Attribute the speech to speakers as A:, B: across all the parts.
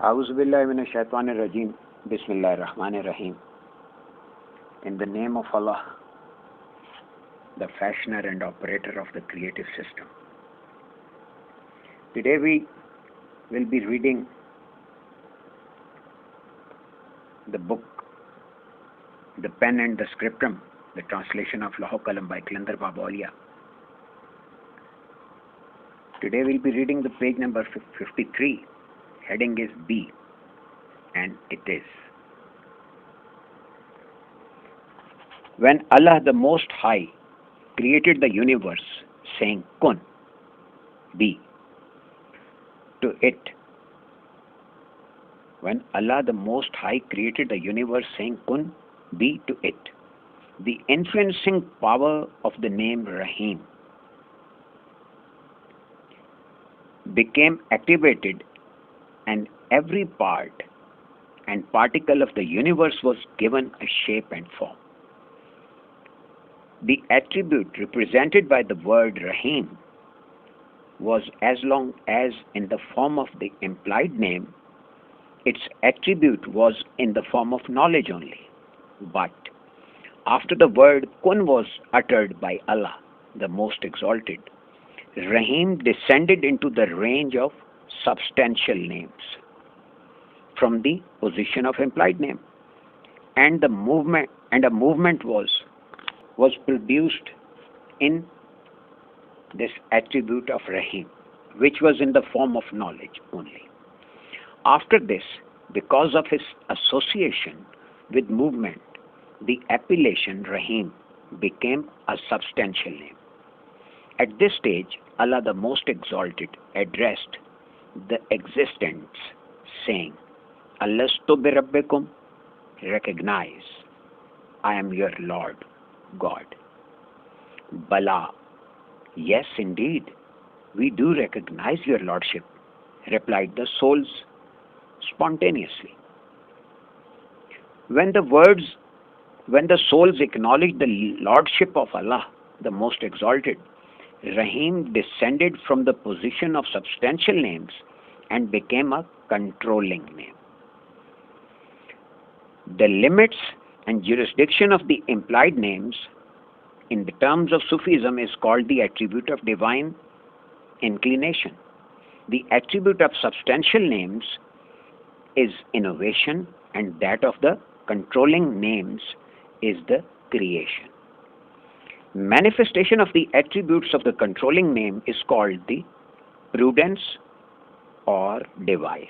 A: A'udhu billahi minash shaitanir rajim. Bismillahir Rahmanir Rahim. In the name of Allah, the fashioner and operator of the creative system. Today we will be reading the book, the Pen and the Scriptrum, the translation of Qalam by Qalandar Baba Auliya. Today we'll be reading the page number 53. Heading is B, and it is: when Allah the Most High created the universe, saying Kun, be, to it. When Allah the Most High created the universe, saying Kun, be, to it, the influencing power of the name Rahim became activated, and every part and particle of the universe was given a shape and form. The attribute represented by the word Rahim was, as long as in the form of the implied name, its attribute was in the form of knowledge only. But after the word Kun was uttered by Allah, the Most Exalted, Rahim descended into the range of substantial names from the position of implied name, and a movement was produced in this attribute of Rahim, which was in the form of knowledge only. After this, because of his association with movement, the appellation Rahim became a substantial name. At this stage, Allah the Most Exalted addressed the existence, saying, Alastu bi Rabbikum, recognize, I am your Lord, God. Bala, yes indeed, we do recognize your Lordship, replied the souls spontaneously. When the souls acknowledged the Lordship of Allah, the Most Exalted, Rahim descended from the position of substantial names and became a controlling name. The limits and jurisdiction of the implied names in the terms of Sufism is called the attribute of divine inclination. The attribute of substantial names is innovation, and that of the controlling names is the creation. Manifestation of the attributes of the controlling name is called the prudence or device.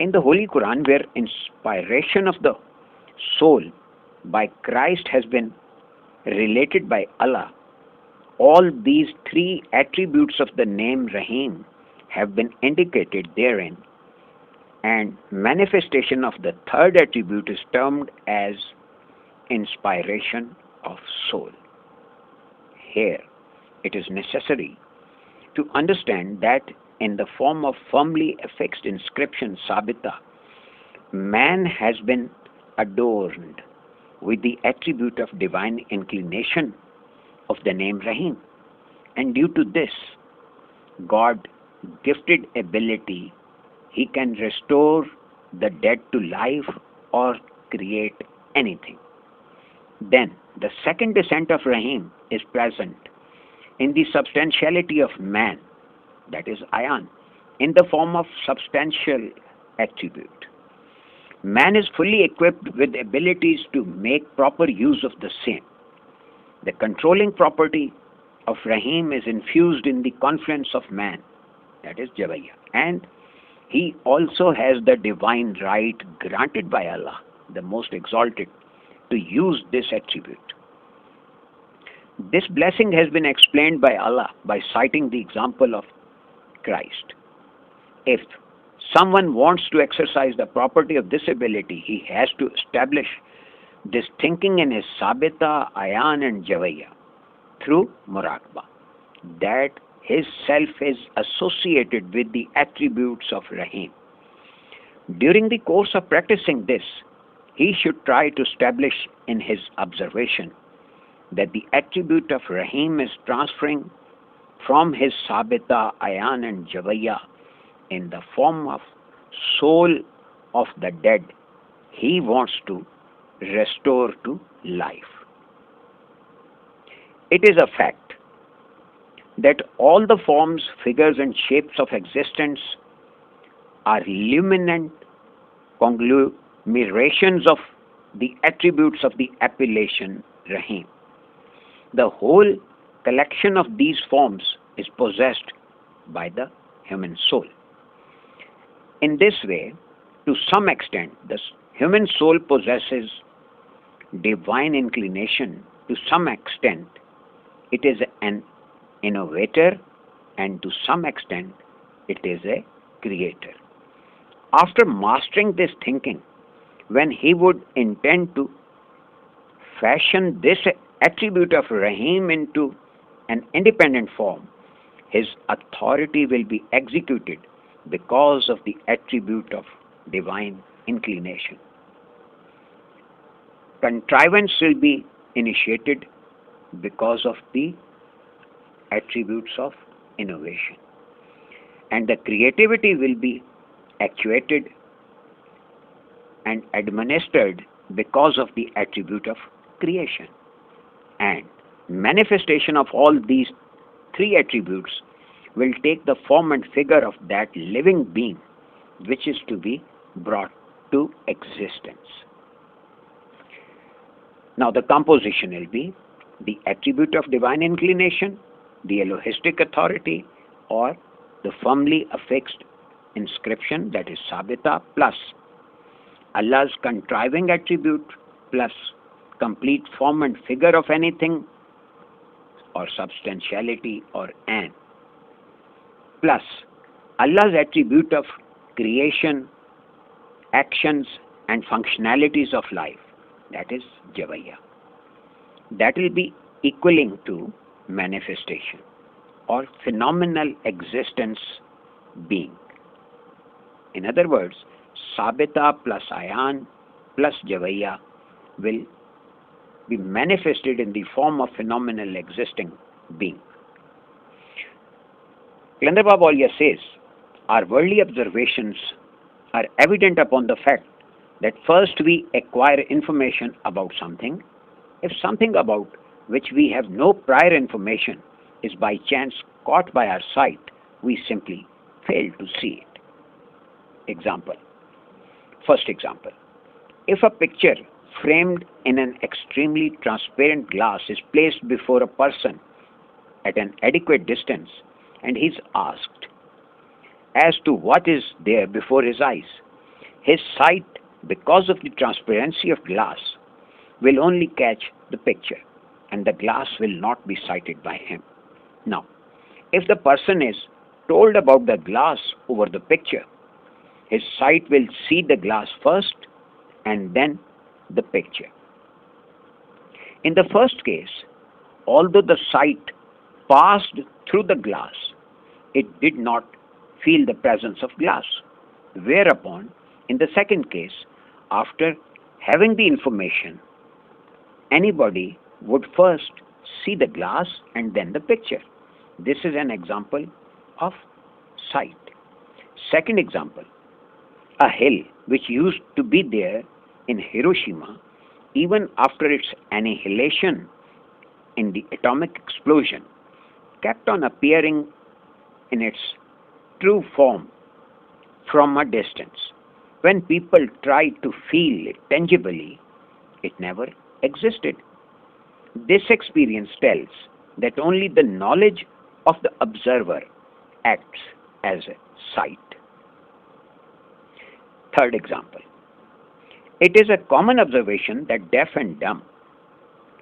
A: In the Holy Quran, where inspiration of the soul by Christ has been related by Allah, all these three attributes of the name Rahim have been indicated therein, and manifestation of the third attribute is termed as inspiration of soul. Here, it is necessary to understand that in the form of firmly affixed inscription Sabita, man has been adorned with the attribute of divine inclination of the name Rahim, and due to this God gifted ability, he can restore the dead to life or create anything. Then the second descent of Rahim is present in the substantiality of man, that is Ayan, in the form of substantial attribute. Man is fully equipped with abilities to make proper use of the same. The controlling property of Rahim is infused in the confluence of man, that is Javaya, and he also has the divine right granted by Allah, the Most Exalted, to use this attribute. This blessing has been explained by Allah by citing the example of Christ. If someone wants to exercise the property of this ability, he has to establish this thinking in his Sabita, Ayan and Javaya through Muraqabah, that his self is associated with the attributes of Rahim. During the course of practicing this, he should try to establish in his observation that the attribute of Rahim is transferring from his Sabita, Ayan and Javaya in the form of soul of the dead he wants to restore to life. It is a fact that all the forms, figures, and shapes of existence are luminant conglomerations of the attributes of the appellation Rahim. The whole collection of these forms is possessed by the human soul. In this way, to some extent, the human soul possesses divine inclination. To some extent, it is an innovator, and to some extent, it is a creator. After mastering this thinking, when he would intend to fashion this attribute of Rahim into an independent form, his authority will be executed because of the attribute of divine inclination. Contrivance will be initiated because of the attributes of innovation. And the creativity will be actuated and administered because of the attribute of creation. And manifestation of all these three attributes will take the form and figure of that living being which is to be brought to existence. Now the composition will be the attribute of divine inclination, the Elohistic authority, or the firmly affixed inscription, that is Sabita, plus Allah's contriving attribute, plus complete form and figure of anything, or substantiality, or an, plus Allah's attribute of creation, actions, and functionalities of life, that is Javaya. That will be equaling to manifestation or phenomenal existence being. In other words, Sabita plus Ayan plus Javaya will be manifested in the form of phenomenal existing being. Qalandar Baba Auliya says, our worldly observations are evident upon the fact that first we acquire information about something. If something about which we have no prior information is by chance caught by our sight, we simply fail to see it. Example. First example. If a picture framed in an extremely transparent glass is placed before a person at an adequate distance and he is asked as to what is there before his eyes, his sight, because of the transparency of glass, will only catch the picture and the glass will not be sighted by him. Now, if the person is told about the glass over the picture, his sight will see the glass first and then the picture. In the first case, although the sight passed through the glass, it did not feel the presence of glass. Whereupon, in the second case, after having the information, anybody would first see the glass and then the picture. This is an example of sight. Second example, a hill which used to be there in Hiroshima, even after its annihilation in the atomic explosion, kept on appearing in its true form from a distance. When people tried to feel it tangibly, it never existed. This experience tells that only the knowledge of the observer acts as a sight. Third example. It is a common observation that deaf and dumb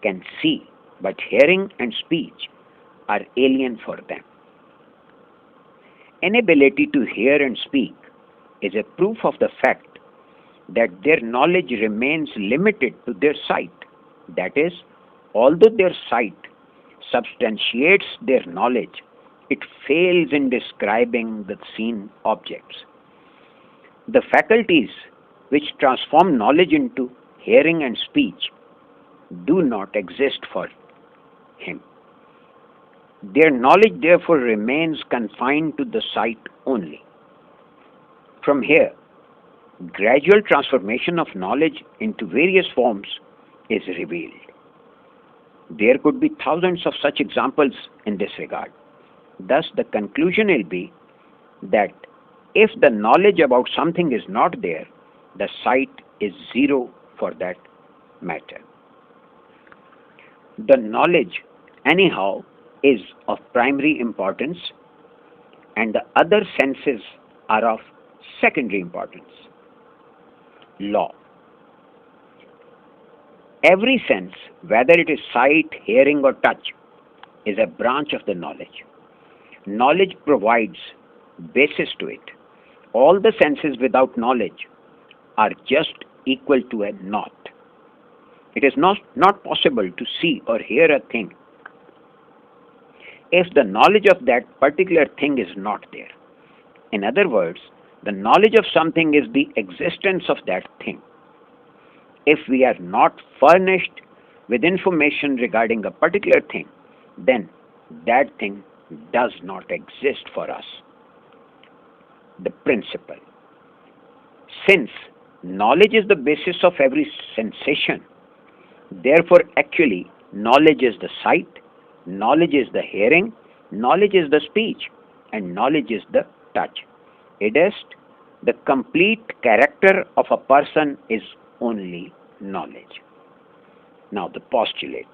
A: can see, but hearing and speech are alien for them. Inability to hear and speak is a proof of the fact that their knowledge remains limited to their sight. That is, although their sight substantiates their knowledge, it fails in describing the seen objects. The faculties which transform knowledge into hearing and speech do not exist for him. Their knowledge therefore remains confined to the sight only. From here, gradual transformation of knowledge into various forms is revealed. There could be thousands of such examples in this regard. Thus, the conclusion will be that if the knowledge about something is not there, the sight is zero for that matter. The knowledge, anyhow, is of primary importance, and the other senses are of secondary importance. Law. Every sense, whether it is sight, hearing, or touch, is a branch of the knowledge. Knowledge provides basis to it. All the senses without knowledge are just equal to a naught. It is not possible to see or hear a thing if the knowledge of that particular thing is not there. In other words, the knowledge of something is the existence of that thing. If we are not furnished with information regarding a particular thing, then that thing does not exist for us. The principle. Since knowledge is the basis of every sensation, therefore actually knowledge is the sight, knowledge is the hearing, knowledge is the speech, and knowledge is the touch. It is the complete character of a person is only knowledge. Now the postulate.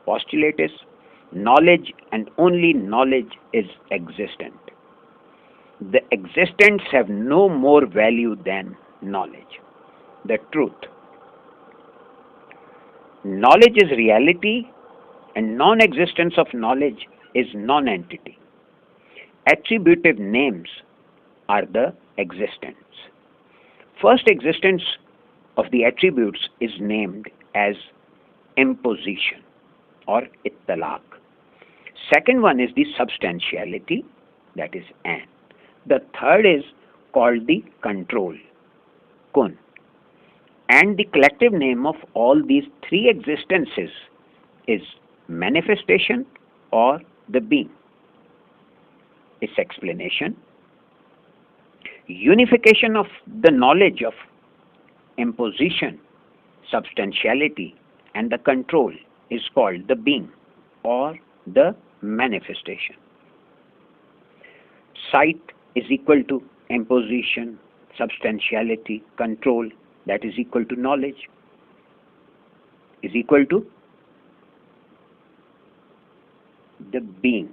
A: Postulate is knowledge and only knowledge is existent. The existents have no more value than knowledge. The truth. Knowledge is reality and non-existence of knowledge is non-entity. Attributive names are the existence. First existence of the attributes is named as imposition or ittalaq. Second one is the substantiality, that is an. The third is called the control, kun. And the collective name of all these three existences is manifestation or the being. Its explanation. Unification of the knowledge of imposition, substantiality, and the control is called the being or the manifestation. Sight is equal to imposition, substantiality, control, that is equal to knowledge, is equal to the being.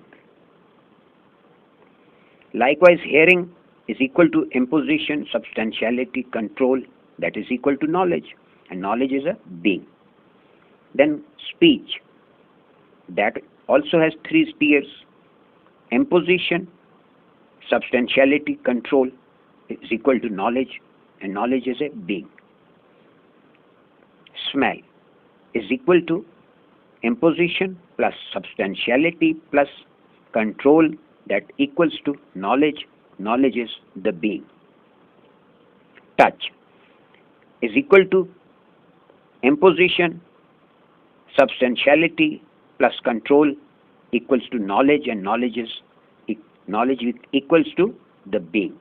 A: Likewise, hearing is equal to imposition, substantiality, control, that is equal to knowledge, and knowledge is a being. Then speech, that also has three tiers: imposition, substantiality, control is equal to knowledge, and knowledge is a being. Smell is equal to imposition plus substantiality plus control, that equals to knowledge. Knowledge is the being. Touch is equal to imposition, substantiality plus control equals to knowledge, and knowledge equals to the being.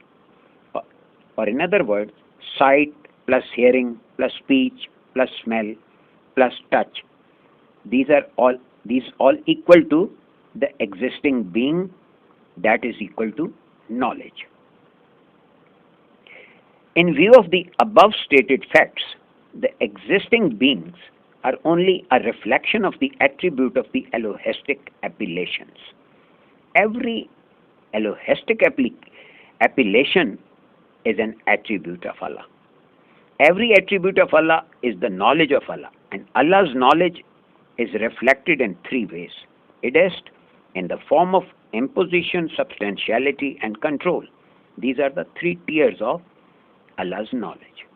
A: Or in other words, sight plus hearing plus speech plus smell plus touch. These all equal to the existing being, that is equal to knowledge. In view of the above stated facts, the existing beings are only a reflection of the attribute of the Elohistic appellations. Every Elohistic appellation is an attribute of Allah. Every attribute of Allah is the knowledge of Allah, and Allah's knowledge is reflected in three ways. It is in the form of imposition, substantiality, and control. These are the three tiers of Allah's knowledge.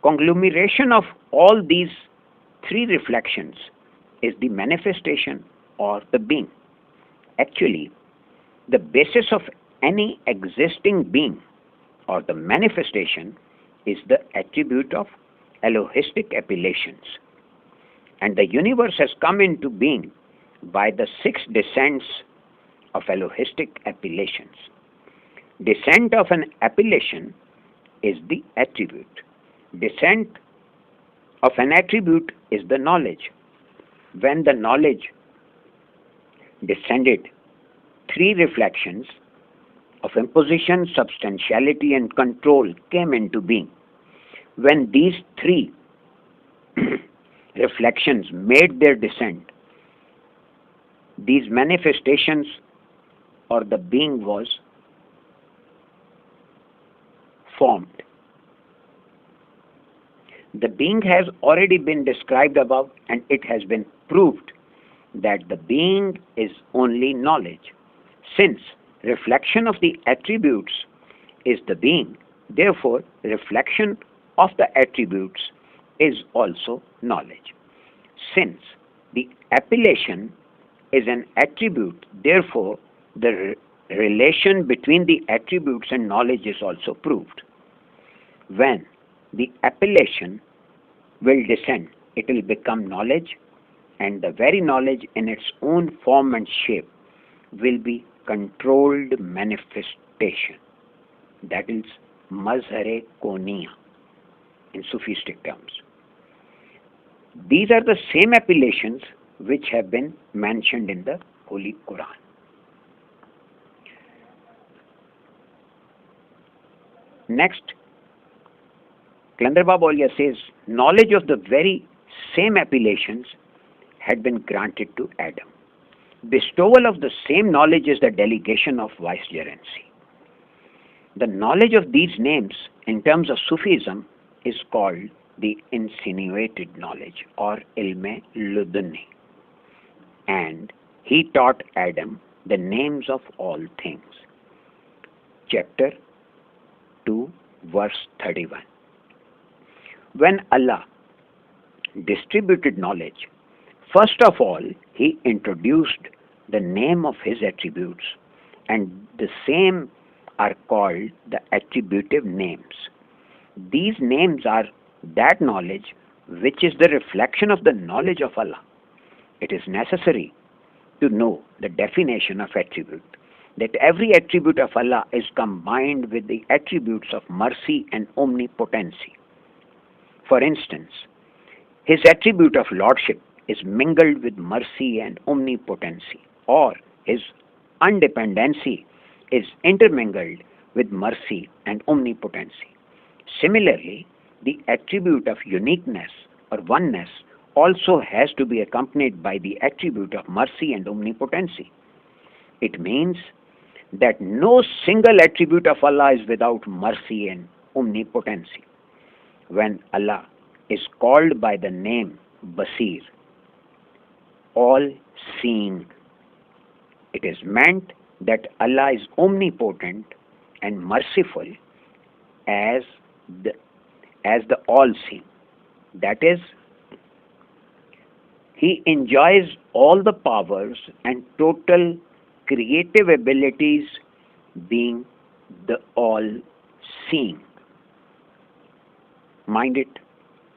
A: Conglomeration of all these three reflections is the manifestation or the being. Actually, the basis of any existing being or the manifestation is the attribute of Elohistic appellations. And the universe has come into being by the 6 descents of Elohistic appellations. Descent of an appellation is the attribute. Descent of an attribute is the knowledge. When the knowledge descended, three reflections of imposition, substantiality, and control came into being. When these three reflections made their descent, these manifestations or the being was formed. The being has already been described above, and it has been proved that the being is only knowledge. Since reflection of the attributes is the being, therefore reflection of the attributes is also knowledge. Since the appellation is an attribute, therefore the relation between the attributes and knowledge is also proved. When the appellation will descend, it will become knowledge, and the very knowledge in its own form and shape will be controlled manifestation. That is mazhar-e-koniya in Sufistic terms. These are the same appellations which have been mentioned in the Holy Quran. Next, Qalandar Baba Auliya says, knowledge of the very same appellations had been granted to Adam. Bestowal of the same knowledge is the delegation of vicegerency. The knowledge of these names in terms of Sufism is called the insinuated knowledge or ilme luduni. And he taught Adam the names of all things. Chapter 2, verse 31. When Allah distributed knowledge, first of all, he introduced the name of his attributes, and the same are called the attributive names. These names are that knowledge which is the reflection of the knowledge of Allah. It is necessary to know the definition of attribute, that every attribute of Allah is combined with the attributes of mercy and omnipotency. For instance, his attribute of lordship is mingled with mercy and omnipotency, or his undependency is intermingled with mercy and omnipotency. Similarly, the attribute of uniqueness or oneness also has to be accompanied by the attribute of mercy and omnipotency. It means that no single attribute of Allah is without mercy and omnipotency. When Allah is called by the name Basir, all-seeing, it is meant that Allah is omnipotent and merciful as the all-seeing. That is, he enjoys all the powers and total creative abilities, being the all-seeing. Mind it,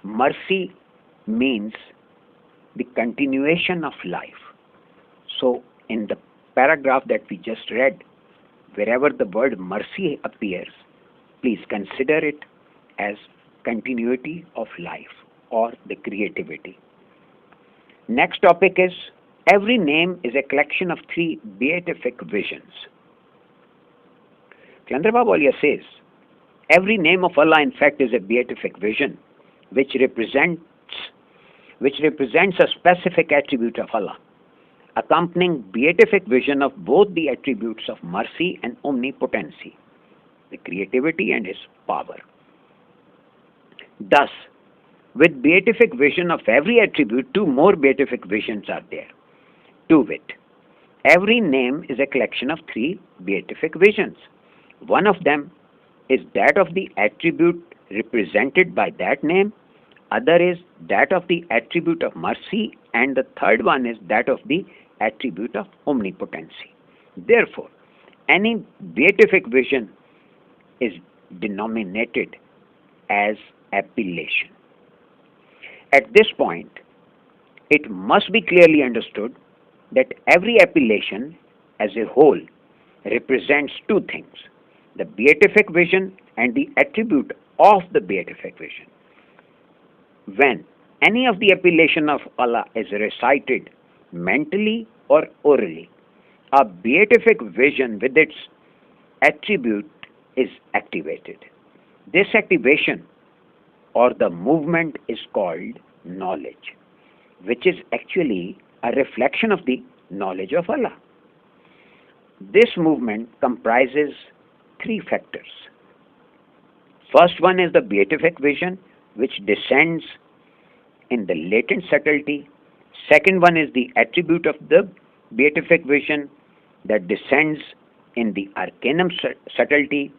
A: mercy means the continuation of life. So in the paragraph that we just read, wherever the word mercy appears, please consider it as continuity of life or the creativity. Next topic is, every name is a collection of three beatific visions. Qalandar Baba Auliya says, every name of Allah in fact is a beatific vision which represents a specific attribute of Allah, accompanying beatific vision of both the attributes of mercy and omnipotency, the creativity and his power. Thus, with beatific vision of every attribute, two more beatific visions are there. To wit, every name is a collection of three beatific visions. One of them is that of the attribute represented by that name, other is that of the attribute of mercy, and the third one is that of the attribute of omnipotency. Therefore, any beatific vision is denominated as appellation. At this point, it must be clearly understood that every appellation as a whole represents two things, the beatific vision and the attribute of the beatific vision. When any of the appellation of Allah is recited mentally or orally, a beatific vision with its attribute is activated. This activation or the movement is called knowledge, which is actually a reflection of the knowledge of Allah. This movement comprises three factors. First one is the beatific vision, which descends in the latent subtlety. Second one is the attribute of the beatific vision that descends in the arcanum subtlety.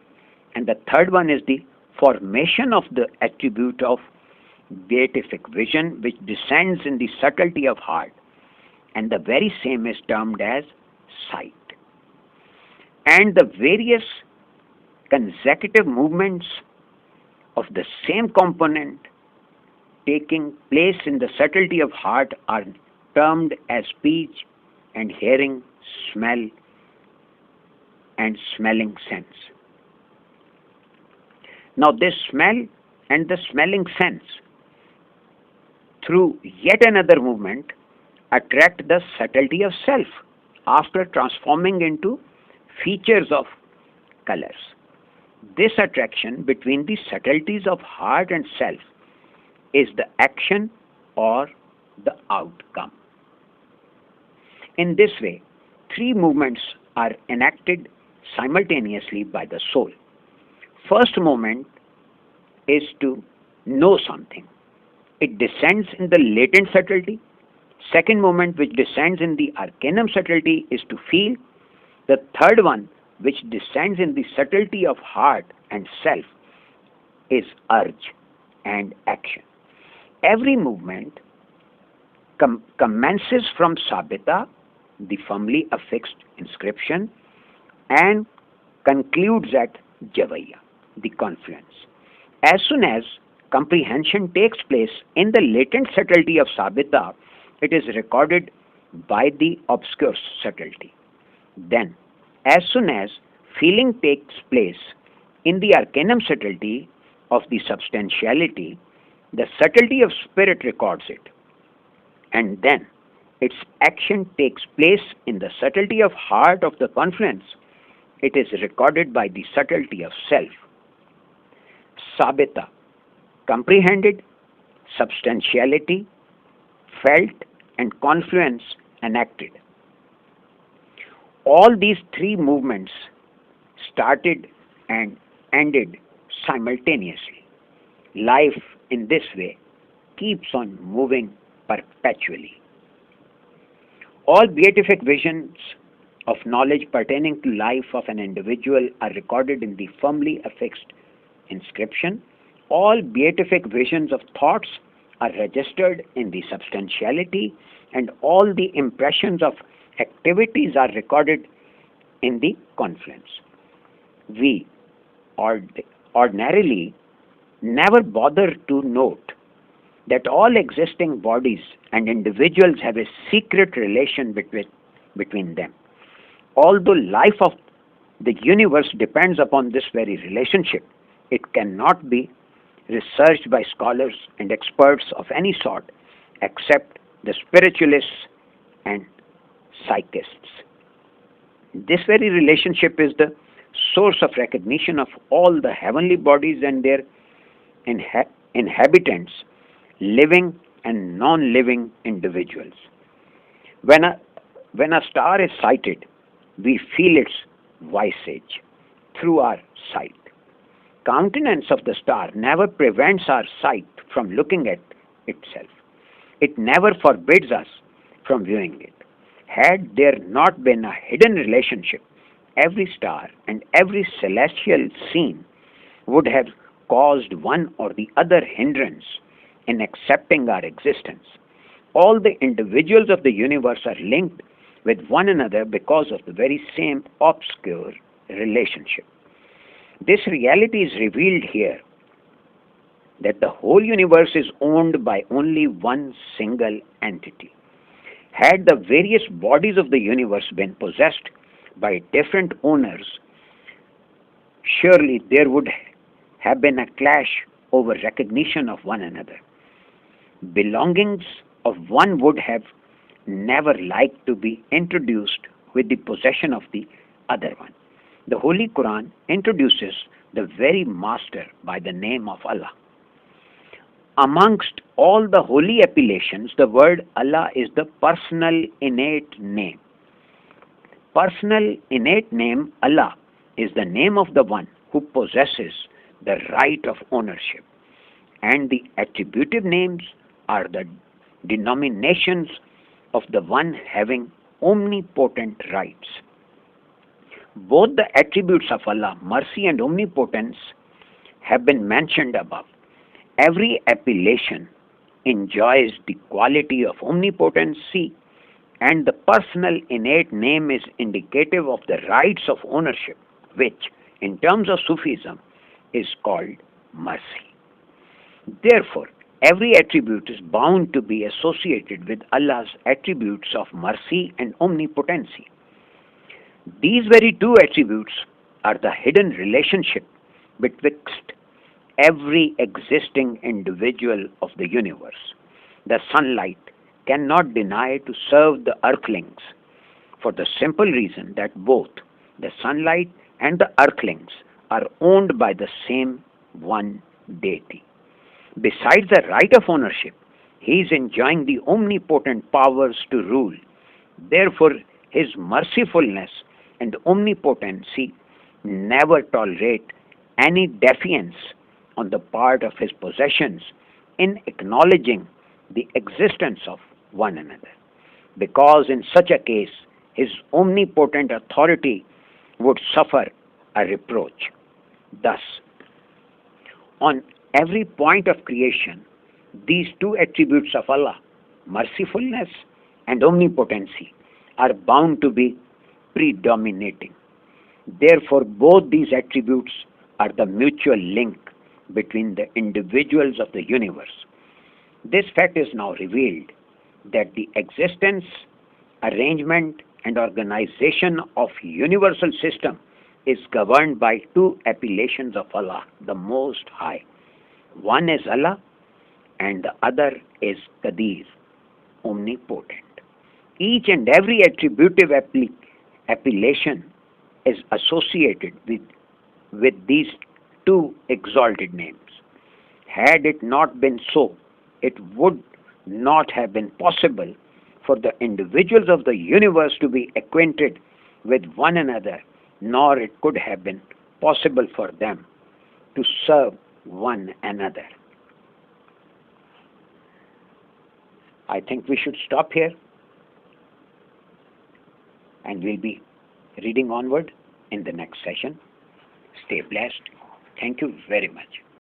A: And the third one is the formation of the attribute of beatific vision, which descends in the subtlety of heart. And the very same is termed as sight. And the various consecutive movements of the same component taking place in the subtlety of heart are termed as speech and hearing, smell and smelling sense. Now this smell and the smelling sense, through yet another movement, attract the subtlety of self after transforming into features of colors. This attraction between the subtleties of heart and self is the action or the outcome. In this way, three movements are enacted simultaneously by the soul. First movement is to know something. It descends in the latent subtlety. Second movement, which descends in the arcanum subtlety, is to feel. The third one, which descends in the subtlety of heart and self, is urge and action. Every movement commences from Sabita, the firmly affixed inscription, and concludes at Javaya, the confluence. As soon as comprehension takes place in the latent subtlety of Sabita, it is recorded by the obscure subtlety. Then, as soon as feeling takes place in the arcanum subtlety of the substantiality, the subtlety of spirit records it. And then, its action takes place in the subtlety of heart of the confluence. It is recorded by the subtlety of self. Sabita, comprehended, substantiality, felt, and confluence enacted. All these three movements started and ended simultaneously. Life in this way keeps on moving perpetually. All beatific visions of knowledge pertaining to life of an individual are recorded in the firmly affixed inscription. All beatific visions of thoughts are registered in the substantiality, and all the impressions of activities are recorded in the confluence. We ordinarily never bother to note that all existing bodies and individuals have a secret relation between them. Although life of the universe depends upon this very relationship, it cannot be researched by scholars and experts of any sort except the spiritualists and psychists. This very relationship is the source of recognition of all the heavenly bodies and their inhabitants, living and non-living individuals. When a star is sighted, we feel its visage through our sight. Countenance of the star never prevents our sight from looking at itself. It never forbids us from viewing it. Had there not been a hidden relationship, every star and every celestial scene would have caused one or the other hindrance in accepting our existence. All the individuals of the universe are linked with one another because of the very same obscure relationship. This reality is revealed here, that the whole universe is owned by only one single entity. Had the various bodies of the universe been possessed by different owners, surely there would have been a clash over recognition of one another. Belongings of one would have never liked to be introduced with the possession of the other one. The Holy Quran introduces the very master by the name of Allah. Amongst all the holy appellations, the word Allah is the personal innate name. Personal innate name Allah is the name of the one who possesses the right of ownership, and the attributive names are the denominations of the one having omnipotent rights. Both the attributes of Allah, mercy and omnipotence, have been mentioned above. Every appellation enjoys the quality of omnipotency, and the personal innate name is indicative of the rights of ownership, which, in terms of Sufism, is called mercy. Therefore, every attribute is bound to be associated with Allah's attributes of mercy and omnipotency. These very two attributes are the hidden relationship betwixt every existing individual of the universe. The sunlight cannot deny to serve the earthlings, for the simple reason that both the sunlight and the earthlings are owned by the same one deity. Besides the right of ownership, he is enjoying the omnipotent powers to rule. Therefore, his mercifulness and omnipotency never tolerate any defiance on the part of his possessions in acknowledging the existence of one another, because in such a case his omnipotent authority would suffer a reproach. Thus, on every point of creation, these two attributes of Allah, mercifulness and omnipotency, are bound to be predominating. Therefore, both these attributes are the mutual link between the individuals of the universe. This fact is now revealed that the existence, arrangement, and organization of universal system is governed by two appellations of Allah, the Most High. One is Allah and the other is Qadir, omnipotent. Each and every attributive appellation is associated with these two exalted names. Had it not been so, it would not have been possible for the individuals of the universe to be acquainted with one another, nor it could have been possible for them to serve one another. I think we should stop here, and we'll be reading onward in the next session. Stay blessed. Thank you very much.